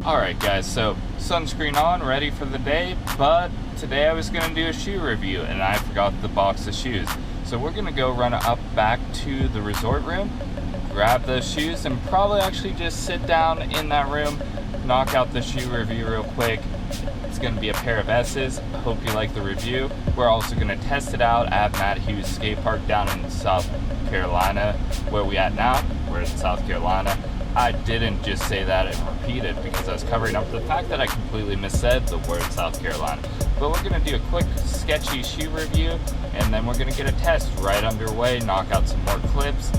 Alright guys, so sunscreen on, ready for the day, but today I was going to do a shoe review and I forgot the box of shoes. So we're going to go run up back to the resort room, grab those shoes, and probably actually just sit down in that room, knock out the shoe review real quick. It's going to be a pair of S's. Hope you like the review. We're also going to test it out at Matt Hughes Skate Park down in South Carolina. Where we at now? We're in South Carolina. I didn't just say that and repeat it because I was covering up the fact that I completely missaid the word South Carolina. But we're going to do a quick sketchy shoe review, and then we're going to get a test right underway, knock out some more clips.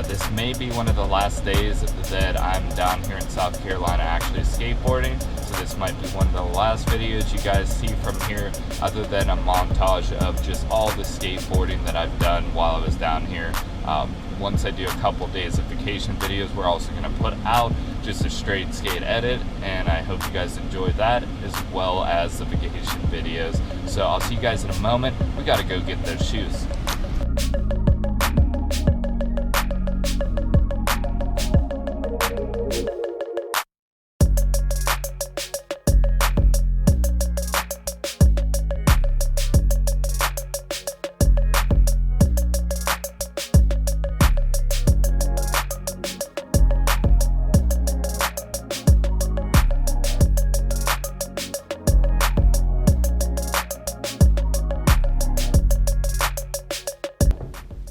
This may be one of the last days that I'm down here in South Carolina actually skateboarding, so this might be one of the last videos you guys see from here, other than a montage of just all the skateboarding that I've done while I was down here. Once I do a couple days of vacation videos, we're also going to put out just a straight skate edit, and I hope you guys enjoy that as well as the vacation videos. So I'll see you guys in a moment. We got to go get those shoes.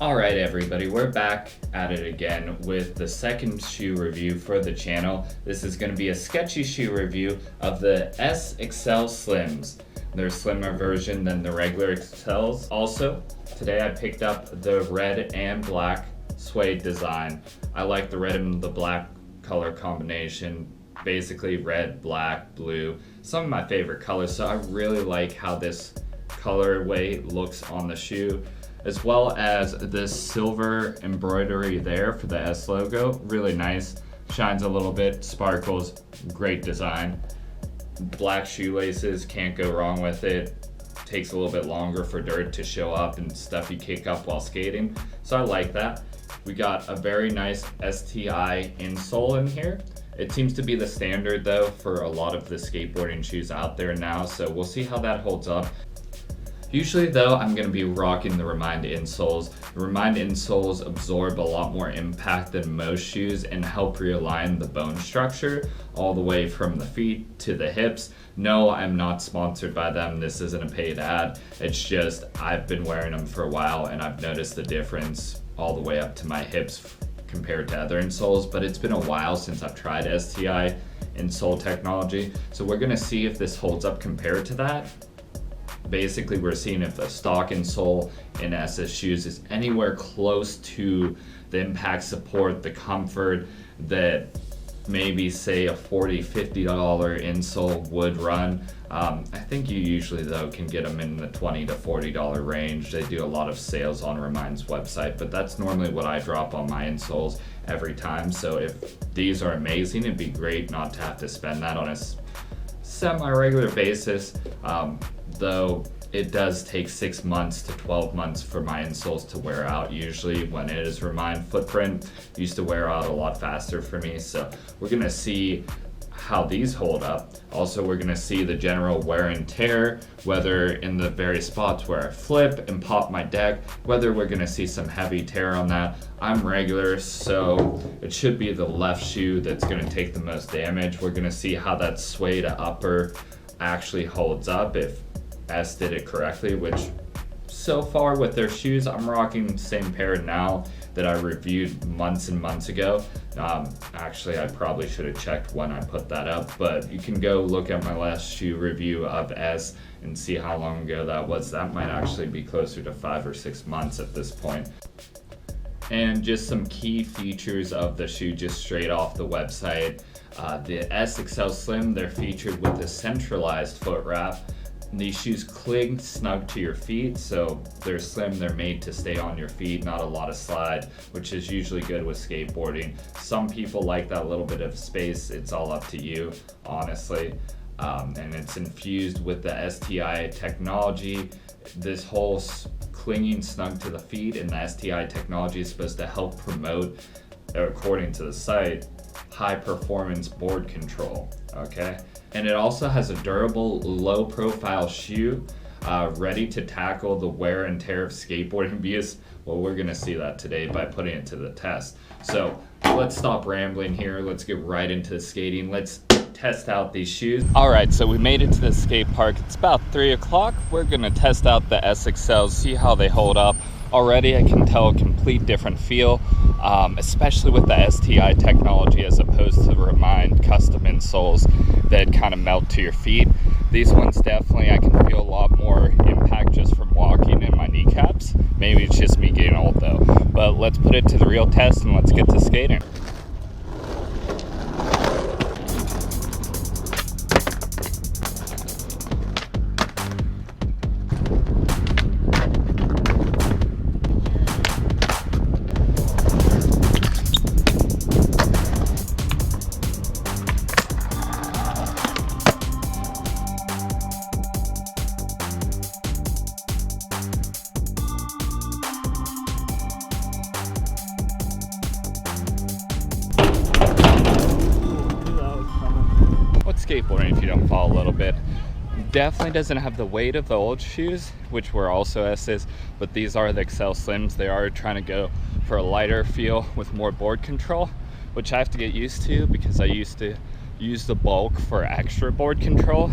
Alright everybody, we're back at it again with the second shoe review for the channel. This is going to be a sketchy shoe review of the Accel Slims. They're a slimmer version than the regular Accels. Also, today I picked up the red and black suede design. I like the red and the black color combination. Basically red, black, blue. Some of my favorite colors, so I really like how this colorway looks on the shoe, as well as this silver embroidery there for the S logo. Really nice, shines a little bit, sparkles, great design. Black shoelaces, can't go wrong with it. Takes a little bit longer for dirt to show up and stuff you kick up while skating, so I like that. We got a very nice STI insole in here. It seems to be the standard though for a lot of the skateboarding shoes out there now, so we'll see how that holds up. Usually though, I'm going to be rocking the Remind insoles. The Remind insoles absorb a lot more impact than most shoes and help realign the bone structure all the way from the feet to the hips. No, I'm not sponsored by them. This isn't a paid ad. It's just I've been wearing them for a while and I've noticed the difference all the way up to my hips compared to other insoles, but it's been a while since I've tried STI insole technology. So we're going to see if this holds up compared to that. Basically, we're seeing if the stock insole in SS shoes is anywhere close to the impact support, the comfort that maybe say a $40, $50 insole would run. I think you usually though can get them in the $20 to $40 range. They do a lot of sales on Remind's website, but that's normally what I drop on my insoles every time. So if these are amazing, it'd be great not to have to spend that on a semi-regular basis. Though it does take 6 months to 12 months for my insoles to wear out. Usually when it is Remind footprint, it used to wear out a lot faster for me. So we're gonna see how these hold up. Also, we're gonna see the general wear and tear, whether in the very spots where I flip and pop my deck, whether we're gonna see some heavy tear on that. I'm regular, so it should be the left shoe that's gonna take the most damage. We're gonna see how that suede upper actually holds up if S did it correctly, which so far with their shoes, I'm rocking the same pair now that I reviewed months and months ago. Actually, I probably should have checked when I put that up, but you can go look at my last shoe review of S and see how long ago that was. That might actually be closer to 5 or 6 months at this point. And just some key features of the shoe just straight off the website. The S Accel Slim, they're featured with a centralized foot wrap. These shoes cling snug to your feet, so they're slim, they're made to stay on your feet, not a lot of slide, which is usually good with skateboarding. Some people like that little bit of space. It's all up to you, honestly. And it's infused with the STI technology. This whole clinging snug to the feet and the STI technology is supposed to help promote, according to the site, high performance board control, okay? And it also has a durable, low profile shoe, ready to tackle the wear and tear of skateboarding because, well, we're gonna see that today by putting it to the test. So let's stop rambling here. Let's get right into the skating. Let's test out these shoes. All right, so we made it to the skate park. It's about 3 o'clock. We're gonna test out the Accels, see how they hold up. Already I can tell a complete different feel, especially with the STI technology as opposed to the Remind custom insoles that kind of melt to your feet. These ones definitely I can feel a lot more impact just from walking in my kneecaps. Maybe it's just me getting old though. But let's put it to the real test and let's get to skating. Skateboarding, if you don't fall a little bit, definitely doesn't have the weight of the old shoes, which were also S's, but these are the Accel Slims. They are trying to go for a lighter feel with more board control, which I have to get used to because I used to use the bulk for extra board control,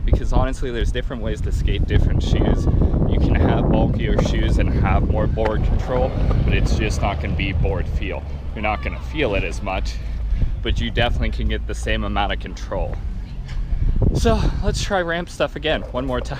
because honestly there's different ways to skate different shoes. You can have bulkier shoes and have more board control, but it's just not going to be board feel. You're not going to feel it as much, but you definitely can get the same amount of control. So let's try ramp stuff again, one more time.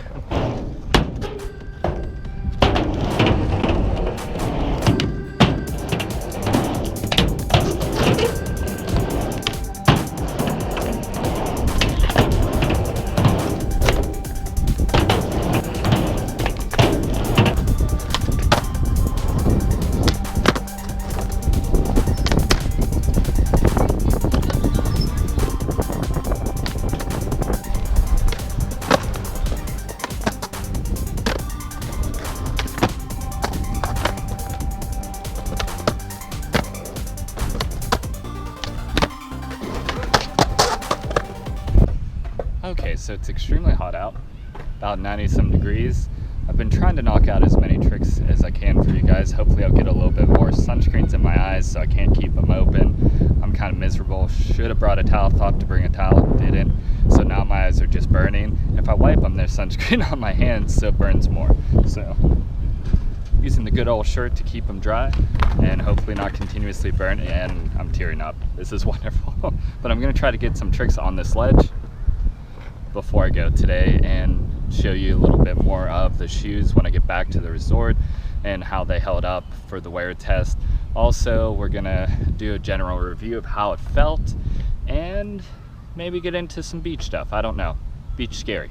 Okay, so it's extremely hot out, about 90 some degrees. I've been trying to knock out as many tricks as I can for you guys. Hopefully I'll get a little bit more. Sunscreen's in my eyes, so I can't keep them open. I'm kind of miserable. Should have brought a towel, thought to bring a towel, didn't. So now my eyes are just burning. If I wipe them, there's sunscreen on my hands, so it burns more. So using the good old shirt to keep them dry and hopefully not continuously burn. And I'm tearing up. This is wonderful. But I'm gonna try to get some tricks on this ledge before I go today and show you a little bit more of the shoes when I get back to the resort and how they held up for the wear test. Also, we're gonna do a general review of how it felt and maybe get into some beach stuff. I don't know. Beach scary.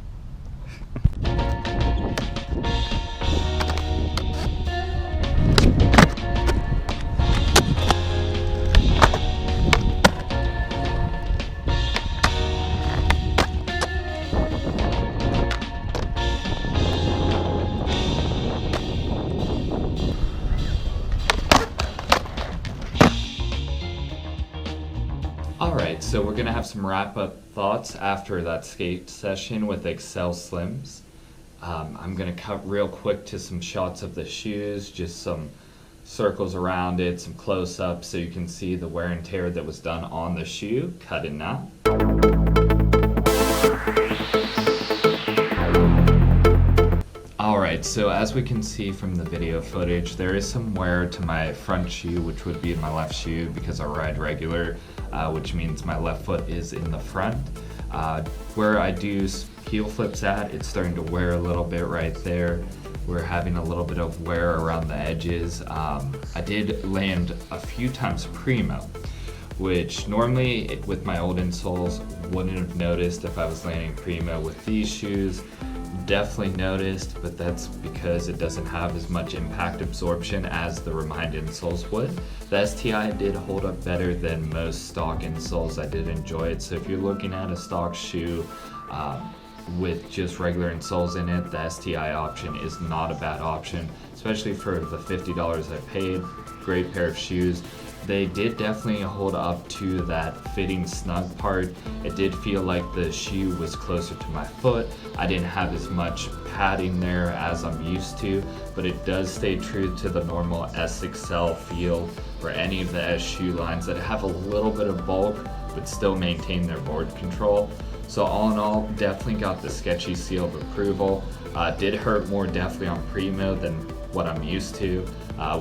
Alright, so we're going to have some wrap-up thoughts after that skate session with Accel Slims. I'm going to cut real quick to some shots of the shoes, just some circles around it, some close-ups so you can see the wear and tear that was done on the shoe. Cut it now. Alright, so as we can see from the video footage, there is some wear to my front shoe, which would be my left shoe because I ride regular, which means my left foot is in the front. Where I do heel flips at, it's starting to wear a little bit right there. We're having a little bit of wear around the edges. I did land a few times primo, which normally with my old insoles wouldn't have noticed if I was landing primo. With these shoes, definitely noticed, but that's because it doesn't have as much impact absorption as the Remind insoles would. The STI did hold up better than most stock insoles. I did enjoy it. So if you're looking at a stock shoe with just regular insoles in it, the STI option is not a bad option, especially for the $50 I paid. Great pair of shoes. They did definitely hold up to that fitting snug part. It did feel like the shoe was closer to my foot. I didn't have as much padding there as I'm used to, but it does stay true to the normal S Accel feel for any of the S shoe lines that have a little bit of bulk but still maintain their board control. So all in all, definitely got the Sketchy seal of approval. Did hurt more definitely on primo than what I'm used to,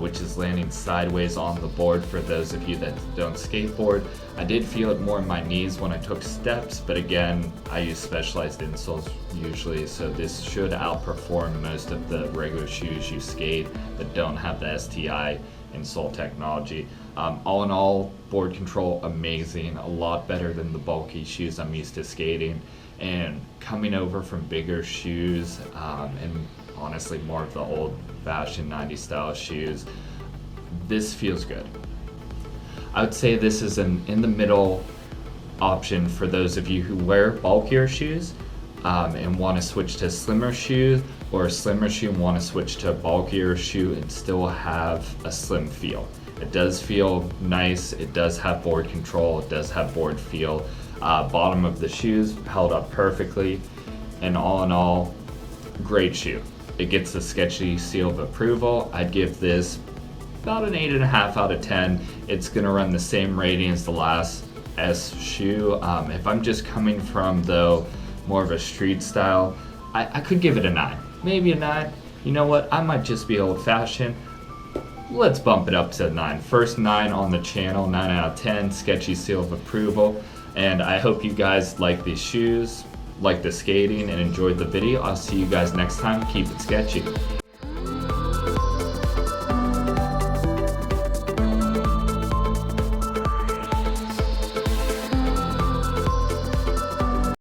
which is landing sideways on the board for those of you that don't skateboard. I did feel it more in my knees when I took steps, but again, I use specialized insoles usually, so this should outperform most of the regular shoes you skate that don't have the STI insole technology. All in all, board control amazing, a lot better than the bulky shoes I'm used to skating, and coming over from bigger shoes and honestly more of the old fashioned 90s style shoes, this feels good. I would say this is an in the middle option for those of you who wear bulkier shoes and want to switch to slimmer shoes, or a slimmer shoe and want to switch to a bulkier shoe and still have a slim feel. It does feel nice, it does have board control, it does have board feel. Bottom of the shoes held up perfectly, and all in all, great shoe. It gets the Sketchy seal of approval. I'd give this about an 8.5 out of 10. It's gonna run the same rating as the last S shoe. If I'm just coming from though more of a street style, I could give it a 9, maybe a 9. You know what, I might just be old fashioned. Let's bump it up to a 9. First 9 on the channel, 9 out of 10, Sketchy seal of approval. And I hope you guys like these shoes, like the skating, and enjoyed the video. I'll see you guys next time. Keep it sketchy.